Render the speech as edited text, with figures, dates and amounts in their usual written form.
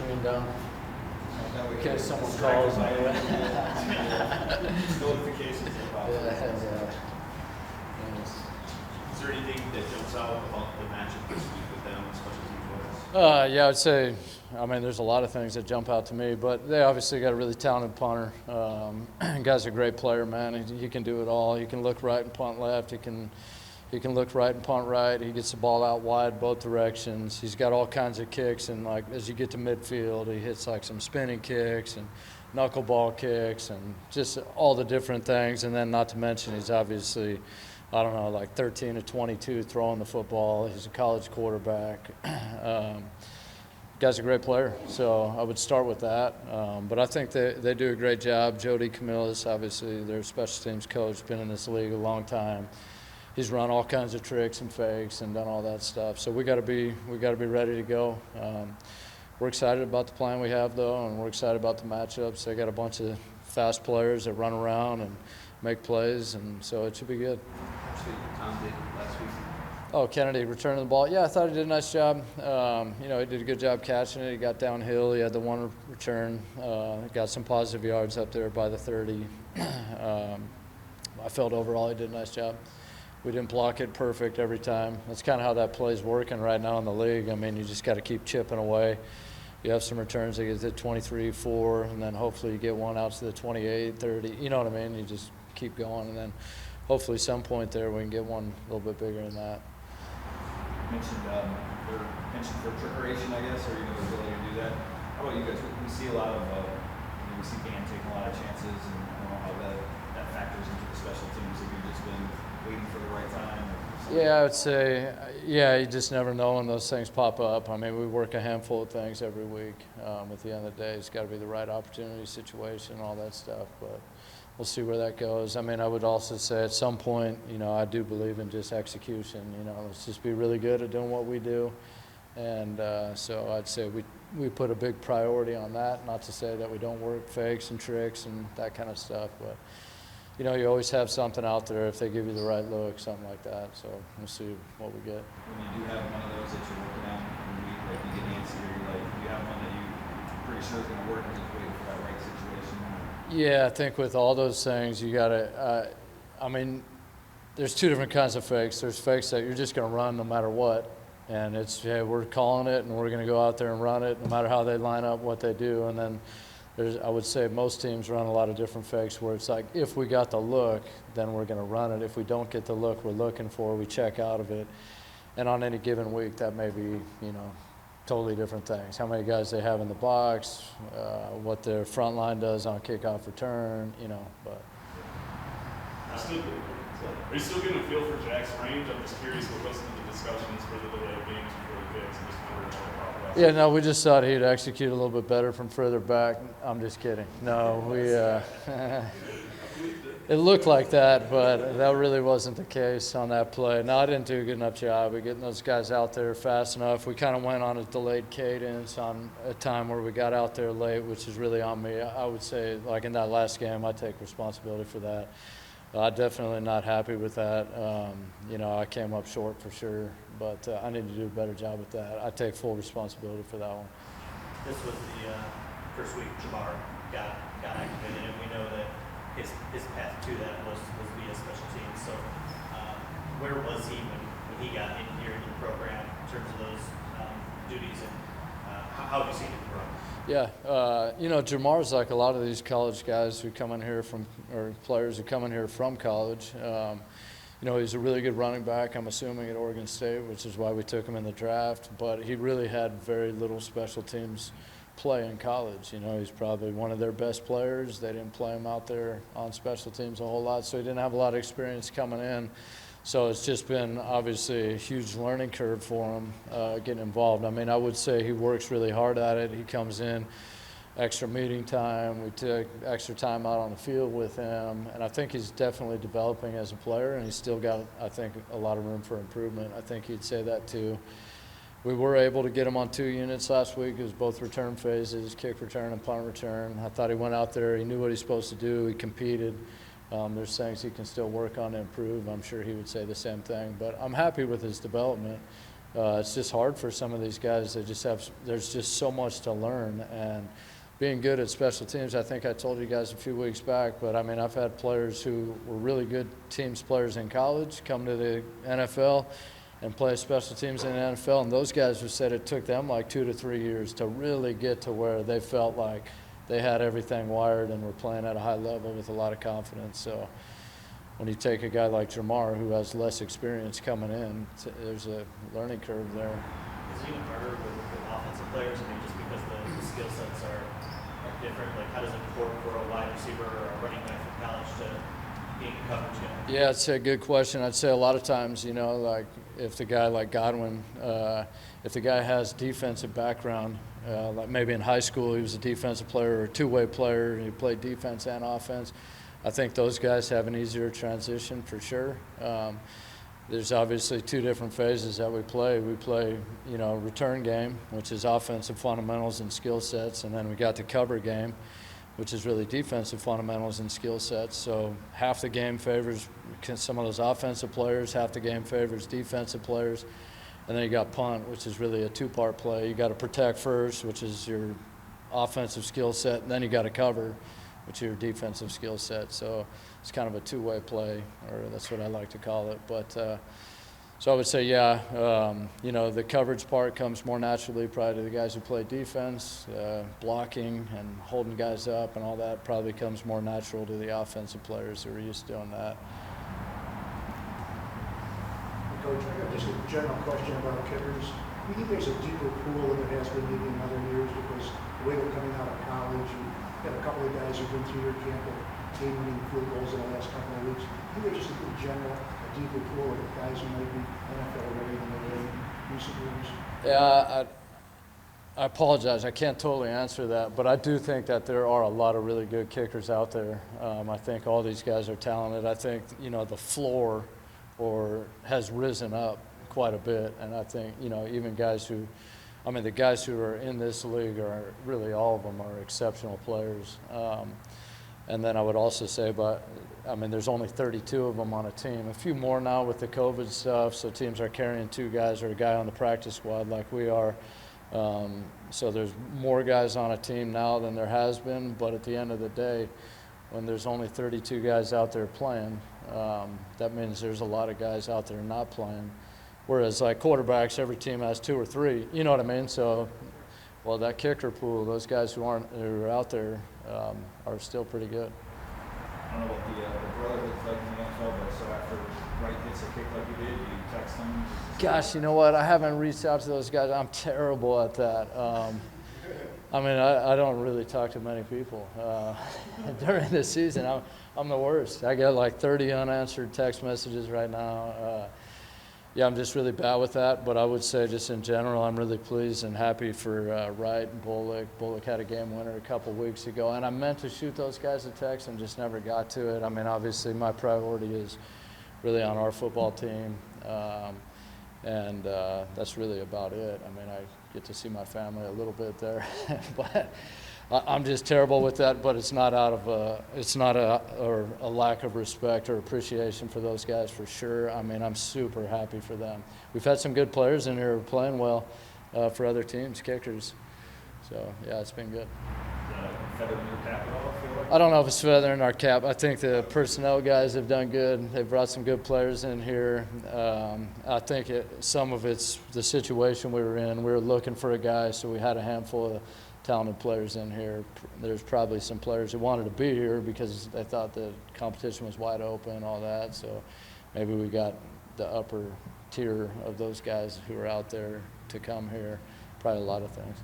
screen down in case someone calls. calls. Notifications that pop up. Yeah. Is there anything that jumps out about the matchup this week with them, special teams wise? Yeah, I'd say, I mean, there's a lot of things that jump out to me, but they obviously got a really talented punter. Guy's a great player, man. He can do it all. He can look right and punt left. He can look right and punt right. He gets the ball out wide both directions. He's got all kinds of kicks, and like as you get to midfield, he hits like some spinning kicks and knuckleball kicks and just all the different things. And then not to mention he's obviously, I don't know, like 13 to 22 throwing the football. He's a college quarterback. Guy's a great player, so I would start with that. But I think they do a great job. Jody Camillus, obviously, their special teams coach, been in this league a long time. He's run all kinds of tricks and fakes and done all that stuff. So we got to be ready to go. We're excited about the plan we have, though, and we're excited about the matchups. They got a bunch of fast players that run around and make plays, and so it should be good. Actually, Tom did last week. Oh, Kennedy returning the ball. Yeah, I thought he did a nice job. He did a good job catching it. He got downhill. He had the one return. Got some positive yards up there by the 30. I felt overall he did a nice job. We didn't block it perfect every time. That's kind of how that play's working right now in the league. I mean, you just got to keep chipping away. You have some returns that get to 23, 4, and then hopefully you get one out to the 28, 30. You know what I mean? You just keep going, and then hopefully some point there we can get one a little bit bigger than that. You mentioned for preparation, I guess, or the ability to do that. How about you guys? We see a lot of, we see Dan taking a lot of chances, and I don't know how that factors into the special teams. Have you just been waiting for the right time? Yeah, I would say, you just never know when those things pop up. I mean, we work a handful of things every week. At the end of the day, it's got to be the right opportunity, situation, all that stuff. But we'll see where that goes. I mean, I would also say at some point, I do believe in just execution. Let's just be really good at doing what we do. And so I'd say we put a big priority on that. Not to say that we don't work fakes and tricks and that kind of stuff, but you always have something out there if they give you the right look, something like that. So we'll see what we get. When you do have one of those that you're working on every week, like you get Nancy, or you have one that you're pretty sure is going to work and just waiting for that right situation? Yeah, I think with all those things, you got to, there's two different kinds of fakes. There's fakes that you're just going to run no matter what. And it's, hey, we're calling it and we're going to go out there and run it no matter how they line up, what they do. And then I would say most teams run a lot of different fakes where it's like, if we got the look, then we're going to run it. If we don't get the look we're looking for, we check out of it. And on any given week, that may be, totally different things. How many guys they have in the box, what their front line does on kickoff return, but. Are you still getting a feel for Jack's range? I'm just curious what goes into the discussions for the delay of games before the picks and just wondering about that. Yeah, no, we just thought he'd execute a little bit better from further back. I'm just kidding. No, it looked like that, but that really wasn't the case on that play. No, I didn't do a good enough job of getting those guys out there fast enough. We kind of went on a delayed cadence on a time where we got out there late, which is really on me. I would say, like in that last game, I take responsibility for that. I'm definitely not happy with that. I came up short for sure, but I need to do a better job with that. I take full responsibility for that one. This was the first week Jamar got activated, and we know that his path to that was via special teams. So where was he when he got in here in the program in terms of those duties, and how have you seen him grow? Yeah, Jamar's like a lot of these college guys who come in here or players who come in here from college. He's a really good running back, I'm assuming, at Oregon State, which is why we took him in the draft. But he really had very little special teams play in college. He's probably one of their best players. They didn't play him out there on special teams a whole lot, so he didn't have a lot of experience coming in. So it's just been obviously a huge learning curve for him getting involved. I mean, I would say he works really hard at it. He comes in, extra meeting time. We took extra time out on the field with him. And I think he's definitely developing as a player, and he's still got, I think, a lot of room for improvement. I think he'd say that too. We were able to get him on 2 units last week. It was both return phases, kick return and punt return. I thought he went out there. He knew what he's supposed to do. He competed. There's things he can still work on and improve. I'm sure he would say the same thing. But I'm happy with his development. it's just hard for some of these guys. There's just so much to learn, and being good at special teams, I think I told you guys a few weeks back, but I mean, I've had players who were really good teams players in college come to the NFL and play special teams in the NFL, and those guys have said it took them like 2 to 3 years to really get to where they felt like they had everything wired and were playing at a high level with a lot of confidence. So when you take a guy like Jamar, who has less experience coming in, there's a learning curve there. Is it even harder with offensive players? I mean, just because the skill sets are different. Like, how does it work for a wide receiver or a running back from college to being a coverage guy? Yeah, it's a good question. I'd say a lot of times, you know, like if the guy like Godwin, if the guy has defensive background, like maybe in high school he was a defensive player or a two-way player, he played defense and offense, I think those guys have an easier transition for sure. There's obviously two different phases that we play. We play, you know, return game, which is offensive fundamentals and skill sets, and then we got the cover game, which is really defensive fundamentals and skill sets. So half the game favors some of those offensive players, half the game favors defensive players, and then you got punt, which is really a two-part play. You got to protect first, which is your offensive skill set, and then you got to cover, which is your defensive skill set. So it's kind of a two-way play, or that's what I like to call it. But so I would say, yeah, you know, the coverage part comes more naturally probably to the guys who play defense. Blocking and holding guys up and all that probably comes more natural to the offensive players who are used to doing that. Coach, I got just a general question about kickers. Do you think there's a deeper pool than there has been maybe in other years because the way they're coming out of college, you got a couple of guys who've been through your camp and game-winning field goals in the last couple of weeks. I think there's just in general a deeper pool of guys who might be NFL ready than they were in recent years. Yeah, I apologize. I can't totally answer that, but I do think that there are a lot of really good kickers out there. I think all these guys are talented. I think, you know, the floor has risen up quite a bit, and I think, you know, even guys who, I mean, the guys who are in this league are really, all of them are exceptional players. And then I would also say, I mean, there's only 32 of them on a team. A few more now with the COVID stuff, so teams are carrying 2 guys or a guy on the practice squad like we are. So there's more guys on a team now than there has been, but at the end of the day, when there's only 32 guys out there playing, that means there's a lot of guys out there not playing. Whereas like quarterbacks, every team has 2 or 3, you know what I mean? So, well, that kicker pool, those guys who are out there are still pretty good. I don't know what the brotherhood's like in the NFL, but so after Wright hits a kick like you did, you text them? Gosh, you know what? I haven't reached out to those guys. I'm terrible at that. I mean, I don't really talk to many people during the season. I'm the worst. I get like 30 unanswered text messages right now. Yeah, I'm just really bad with that, but I would say just in general, I'm really pleased and happy for Wright and Bullock. Bullock had a game winner a couple weeks ago, and I meant to shoot those guys a text and just never got to it. I mean, obviously my priority is really on our football team, and that's really about it. I mean, I get to see my family a little bit there, but I'm just terrible with that. But it's not out of a lack of respect or appreciation for those guys for sure. I mean, I'm super happy for them. We've had some good players in here playing well for other teams, kickers. So yeah, it's been good. Feather in your cap at all, feel like? I don't know if it's feather in our cap. I think the personnel guys have done good. They've brought some good players in here. I think some of it's the situation we were in. We were looking for a guy, so we had a handful of talented players in here. There's probably some players who wanted to be here because they thought the competition was wide open, all that. So maybe we got the upper tier of those guys who are out there to come here. Probably a lot of things.